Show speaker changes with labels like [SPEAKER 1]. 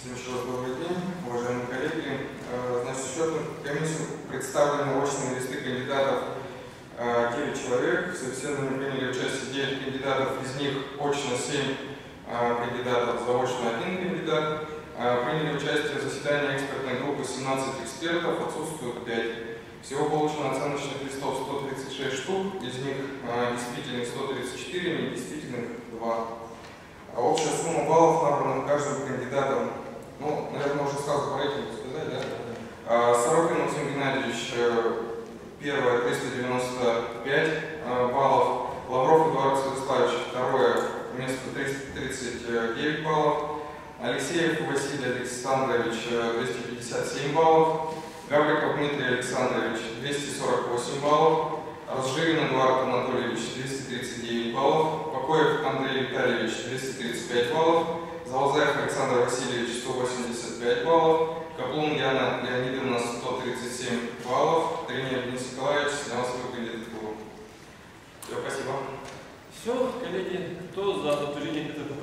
[SPEAKER 1] Всем еще раз добрый день, уважаемые коллеги. Значит, в счетную комиссию представлены очные листы кандидатов 9 человек. В собеседовании приняли участие 9 кандидатов, из них очно 7 кандидатов, заочно 1 кандидат. Приняли участие в заседании экспертной группы 17 экспертов, отсутствует 5. Всего получено оценочных листов 136 штук, из них действительных 134, недействительных 2. Общая сумма баллов, набранных каждым кандидатом, ну, наверное, уже сразу по рейтингу сказать, да? Сорокин Максим Геннадьевич, первое, 395 баллов. Лавров Эдуард Святославович, второе, место 339 баллов. Алексеев Василий Александрович, 257 баллов. Гавриков Дмитрий Александрович, 248 баллов. Разжирин Эдуард Анатольевич, 239 баллов. Покоев Андрей Витальевич, 235 баллов. Залзаев Александр Васильевич, 185 баллов. Каплун Яна Леонидовна, 137 баллов. Тренер Денис Николаевич снял свою кандидатуру. Все, спасибо.
[SPEAKER 2] Все, коллеги, кто за утверждение этого